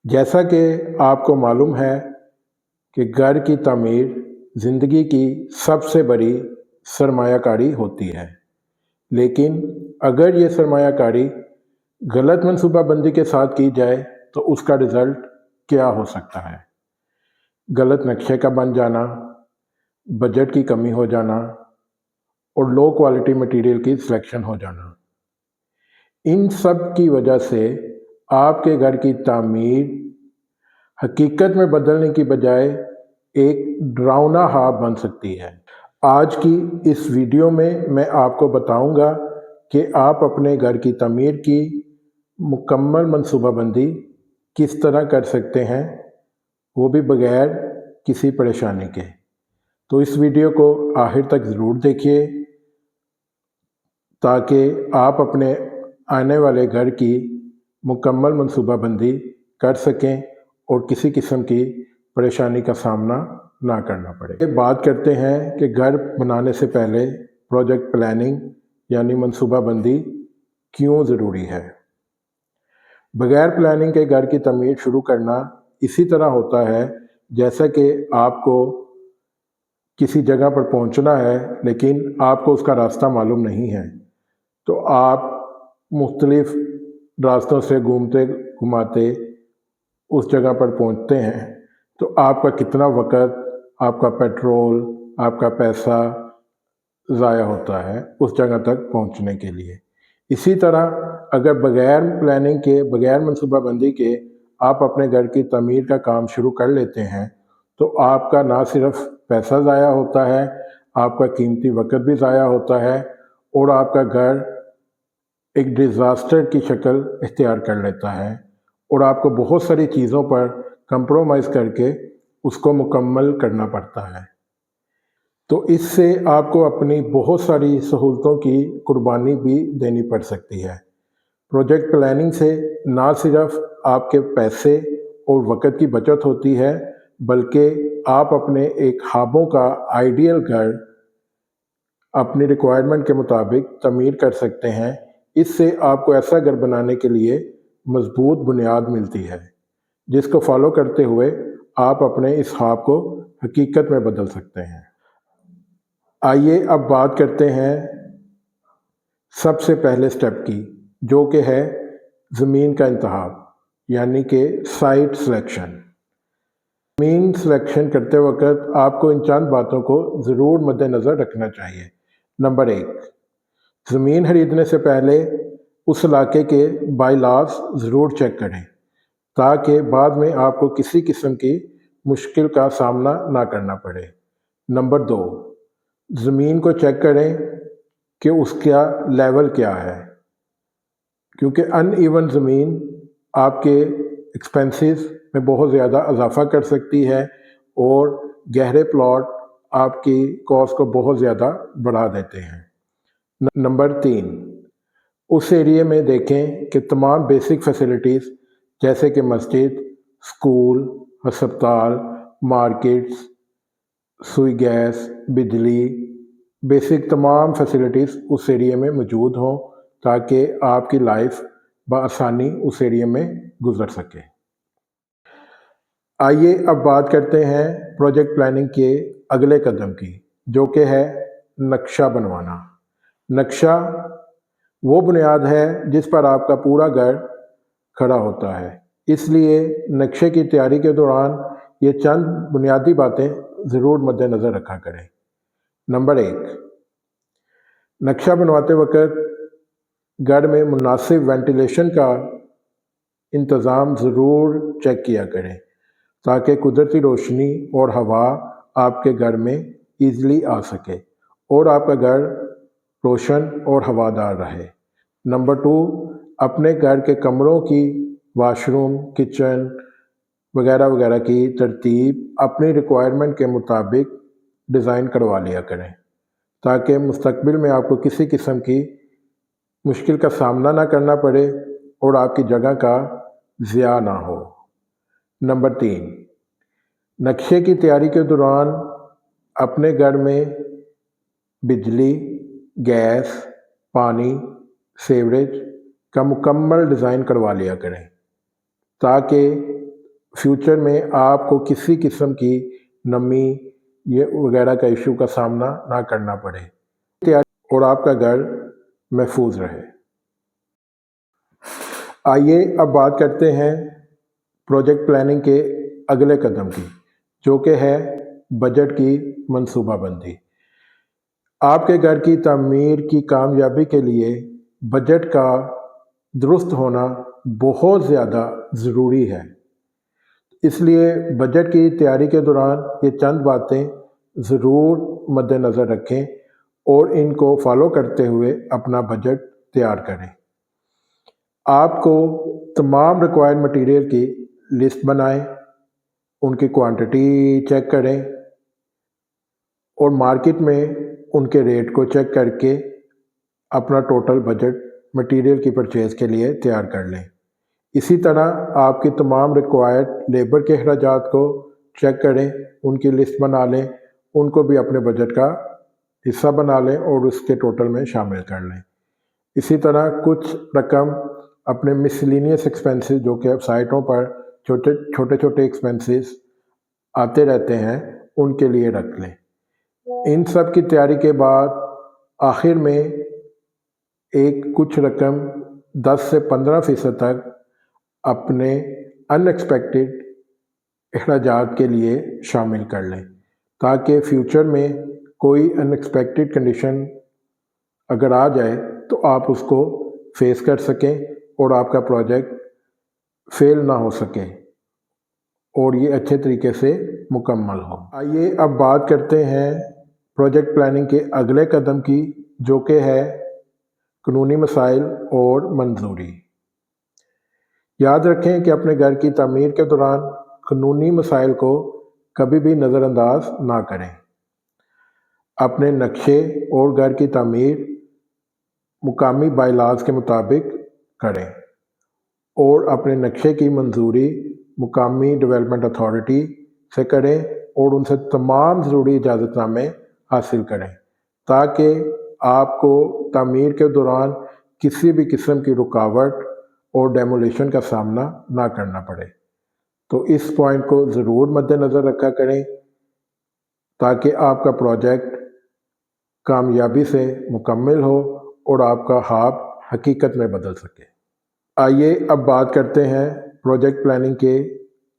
جیسا کہ آپ کو معلوم ہے کہ گھر کی تعمیر زندگی کی سب سے بڑی سرمایہ کاری ہوتی ہے، لیکن اگر یہ سرمایہ کاری غلط منصوبہ بندی کے ساتھ کی جائے تو اس کا رزلٹ کیا ہو سکتا ہے؟ غلط نقشے کا بن جانا، بجٹ کی کمی ہو جانا اور لو کوالٹی مٹیریل کی سلیکشن ہو جانا۔ ان سب کی وجہ سے آپ کے گھر کی تعمیر حقیقت میں بدلنے کی بجائے ایک ڈراؤنا خواب بن سکتی ہے۔ آج کی اس ویڈیو میں آپ کو بتاؤں گا کہ آپ اپنے گھر کی تعمیر کی مکمل منصوبہ بندی کس طرح کر سکتے ہیں، وہ بھی بغیر کسی پریشانی کے۔ تو اس ویڈیو کو آخر تک ضرور دیکھیے تاکہ آپ اپنے آنے والے گھر کی مکمل منصوبہ بندی کر سکیں اور کسی قسم کی پریشانی کا سامنا نہ کرنا پڑے۔ بات کرتے ہیں کہ گھر بنانے سے پہلے پروجیکٹ پلاننگ یعنی منصوبہ بندی کیوں ضروری ہے۔ بغیر پلاننگ کے گھر کی تعمیر شروع کرنا اسی طرح ہوتا ہے جیسا کہ آپ کو کسی جگہ پر پہنچنا ہے لیکن آپ کو اس کا راستہ معلوم نہیں ہے، تو آپ مختلف راستوں سے گھومتے گھماتے اس جگہ پر پہنچتے ہیں، تو آپ کا کتنا وقت، آپ کا پیٹرول، آپ کا پیسہ ضائع ہوتا ہے اس جگہ تک پہنچنے کے لیے۔ اسی طرح اگر بغیر پلاننگ کے، بغیر منصوبہ بندی کے آپ اپنے گھر کی تعمیر کا کام شروع کر لیتے ہیں تو آپ کا نہ صرف پیسہ ضائع ہوتا ہے، آپ کا قیمتی وقت بھی ضائع ہوتا ہے اور آپ کا گھر ایک ڈیزاسٹر کی شکل اختیار کر لیتا ہے اور آپ کو بہت ساری چیزوں پر کمپرومائز کر کے اس کو مکمل کرنا پڑتا ہے۔ تو اس سے آپ کو اپنی بہت ساری سہولتوں کی قربانی بھی دینی پڑ سکتی ہے۔ پروجیکٹ پلاننگ سے نہ صرف آپ کے پیسے اور وقت کی بچت ہوتی ہے بلکہ آپ اپنے ایک خوابوں کا آئیڈیل گھر اپنی ریکوائرمنٹ کے مطابق تعمیر کر سکتے ہیں۔ اس سے آپ کو ایسا گھر بنانے کے لیے مضبوط بنیاد ملتی ہے جس کو فالو کرتے ہوئے آپ اپنے اس خواب کو حقیقت میں بدل سکتے ہیں۔ آئیے اب بات کرتے ہیں سب سے پہلے سٹیپ کی، جو کہ ہے زمین کا انتخاب یعنی کہ سائٹ سلیکشن۔ زمین سلیکشن کرتے وقت آپ کو ان چند باتوں کو ضرور مد نظر رکھنا چاہیے۔ نمبر 1، زمین خریدنے سے پہلے اس علاقے کے بائی لاز ضرور چیک کریں تاکہ بعد میں آپ کو کسی قسم کی مشکل کا سامنا نہ کرنا پڑے۔ نمبر 2، زمین کو چیک کریں کہ اس کا لیول کیا ہے، کیونکہ ان ایون زمین آپ کے ایکسپینسز میں بہت زیادہ اضافہ کر سکتی ہے اور گہرے پلاٹ آپ کی کاسٹ کو بہت زیادہ بڑھا دیتے ہیں۔ نمبر 3، اس ایریے میں دیکھیں کہ تمام بیسک فیسلٹیز جیسے کہ مسجد، اسکول، ہسپتال، مارکیٹس، سوئی گیس، بجلی، بیسک تمام فیسلٹیز اس ایریے میں موجود ہوں تاکہ آپ کی لائف بآسانی اس ایریے میں گزر سکے۔ آئیے اب بات کرتے ہیں پروجیکٹ پلاننگ کے اگلے قدم کی، جو کہ ہے نقشہ بنوانا۔ نقشہ وہ بنیاد ہے جس پر آپ کا پورا گھر کھڑا ہوتا ہے، اس لیے نقشے کی تیاری کے دوران یہ چند بنیادی باتیں ضرور مد نظر رکھا کریں۔ نمبر 1، نقشہ بنواتے وقت گھر میں مناسب وینٹیلیشن کا انتظام ضرور چیک کیا کریں تاکہ قدرتی روشنی اور ہوا آپ کے گھر میں ایزلی آ سکے اور آپ کا گھر روشن اور ہوادار رہے۔ نمبر 2، اپنے گھر کے کمروں کی واش روم، کچن وغیرہ وغیرہ کی ترتیب اپنی ریکوائرمنٹ کے مطابق ڈیزائن کروا لیا کریں تاکہ مستقبل میں آپ کو کسی قسم کی مشکل کا سامنا نہ کرنا پڑے اور آپ کی جگہ کا ضیاع نہ ہو۔ نمبر 3، نقشے کی تیاری کے دوران اپنے گھر میں بجلی، گیس، پانی، سیوریج کا مکمل ڈیزائن کروا لیا کریں تاکہ فیوچر میں آپ کو کسی قسم کی نمی یہ وغیرہ کا ایشو کا سامنا نہ کرنا پڑے اور آپ کا گھر محفوظ رہے۔ آئیے اب بات کرتے ہیں پروجیکٹ پلاننگ کے اگلے قدم کی، جو کہ ہے بجٹ کی منصوبہ بندی۔ آپ کے گھر کی تعمیر کی کامیابی کے لیے بجٹ کا درست ہونا بہت زیادہ ضروری ہے۔ اس لیے بجٹ کی تیاری کے دوران یہ چند باتیں ضرور مد نظر رکھیں اور ان کو فالو کرتے ہوئے اپنا بجٹ تیار کریں۔ آپ کو تمام ریکوائرڈ مٹیریل کی لسٹ بنائیں، ان کی کوانٹٹی چیک کریں اور مارکیٹ میں ان کے ریٹ کو چیک کر کے اپنا ٹوٹل بجٹ مٹیریل کی پرچیز کے لیے تیار کر لیں۔ اسی طرح آپ کی تمام ریکوائرڈ لیبر کے اخراجات کو چیک کریں، ان کی لسٹ بنا لیں، ان کو بھی اپنے بجٹ کا حصہ بنا لیں اور اس کے ٹوٹل میں شامل کر لیں۔ اسی طرح کچھ رقم اپنے مسلینیس ایکسپینسز، جو کہ سائٹوں پر چھوٹے چھوٹے ایکسپینسز آتے رہتے ہیں، ان کے لیے رکھ لیں۔ ان سب کی تیاری کے بعد آخر میں کچھ رقم 10 سے 15% تک اپنے ان ایکسپیکٹڈ اخراجات کے لیے شامل کر لیں، تاکہ فیوچر میں کوئی ان ایکسپیکٹڈ کنڈیشن اگر آ جائے تو آپ اس کو فیس کر سکیں اور آپ کا پروجیکٹ فیل نہ ہو سکے اور یہ اچھے طریقے سے مکمل ہو۔ آئیے اب بات کرتے ہیں پروجیکٹ پلاننگ کے اگلے قدم کی، جو کہ ہے قانونی مسائل اور منظوری۔ یاد رکھیں کہ اپنے گھر کی تعمیر کے دوران قانونی مسائل کو کبھی بھی نظر انداز نہ کریں۔ اپنے نقشے اور گھر کی تعمیر مقامی بائی لاز کے مطابق کریں اور اپنے نقشے کی منظوری مقامی ڈیولپمنٹ اتھارٹی سے کریں اور ان سے تمام ضروری اجازت نامے حاصل کریں، تاکہ آپ کو تعمیر کے دوران کسی بھی قسم کی رکاوٹ اور ڈیمولیشن کا سامنا نہ کرنا پڑے۔ تو اس پوائنٹ کو ضرور مد نظر رکھا کریں تاکہ آپ کا پروجیکٹ کامیابی سے مکمل ہو اور آپ کا خواب حقیقت میں بدل سکے۔ آئیے اب بات کرتے ہیں پروجیکٹ پلاننگ کے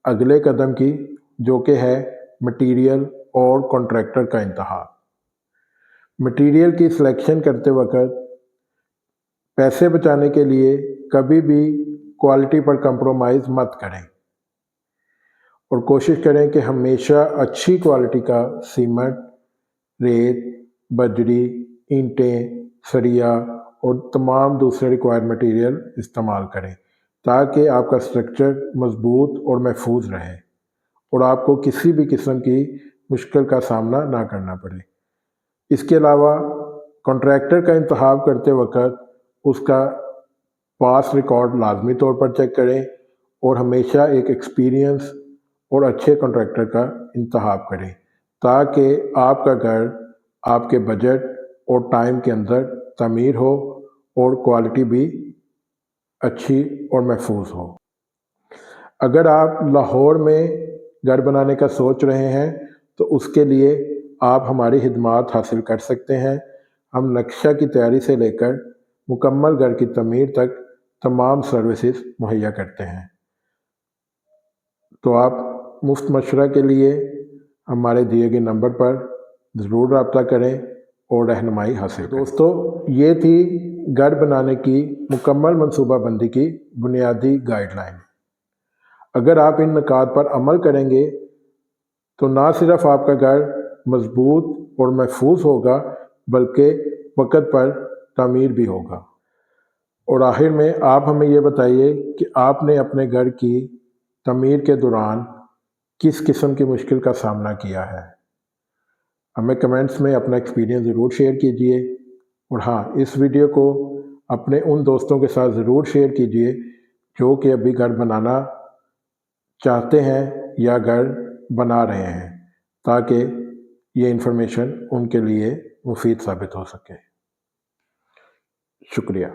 اگلے قدم کی، جو کہ ہے مٹیریل اور کنٹریکٹر کا انتخاب۔ مٹیریل کی سلیکشن کرتے وقت پیسے بچانے کے لیے کبھی بھی کوالٹی پر کمپرومائز مت کریں اور کوشش کریں کہ ہمیشہ اچھی کوالٹی کا سیمنٹ، ریت، بجری، اینٹیں، سریا اور تمام دوسرے ریکوائرڈ مٹیریل استعمال کریں، تاکہ آپ کا اسٹرکچر مضبوط اور محفوظ رہے اور آپ کو کسی بھی قسم کی مشکل کا سامنا نہ کرنا پڑے۔ اس کے علاوہ کنٹریکٹر کا انتخاب کرتے وقت اس کا پاس ریکارڈ لازمی طور پر چیک کریں اور ہمیشہ ایک ایکسپیرینس اور اچھے کنٹریکٹر کا انتخاب کریں، تاکہ آپ کا گھر آپ کے بجٹ اور ٹائم کے اندر تعمیر ہو اور کوالٹی بھی اچھی اور محفوظ ہو۔ اگر آپ لاہور میں گھر بنانے کا سوچ رہے ہیں تو اس کے لیے آپ ہماری خدمات حاصل کر سکتے ہیں۔ ہم نقشہ کی تیاری سے لے کر مکمل گھر کی تعمیر تک تمام سروسز مہیا کرتے ہیں۔ تو آپ مفت مشورہ کے لیے ہمارے دیے گئے نمبر پر ضرور رابطہ کریں اور رہنمائی حاصل کریں۔ دوستو، یہ تھی گھر بنانے کی مکمل منصوبہ بندی کی بنیادی گائیڈ لائن۔ اگر آپ ان نکات پر عمل کریں گے تو نہ صرف آپ کا گھر مضبوط اور محفوظ ہوگا بلکہ وقت پر تعمیر بھی ہوگا۔ اور آخر میں آپ ہمیں یہ بتائیے کہ آپ نے اپنے گھر کی تعمیر کے دوران کس قسم کی مشکل کا سامنا کیا ہے۔ ہمیں کمنٹس میں اپنا ایکسپیرینس ضرور شیئر کیجئے، اور ہاں، اس ویڈیو کو اپنے ان دوستوں کے ساتھ ضرور شیئر کیجئے جو کہ ابھی گھر بنانا چاہتے ہیں یا گھر بنا رہے ہیں، تاکہ یہ انفارمیشن ان کے لیے مفید ثابت ہو سکے۔ شکریہ۔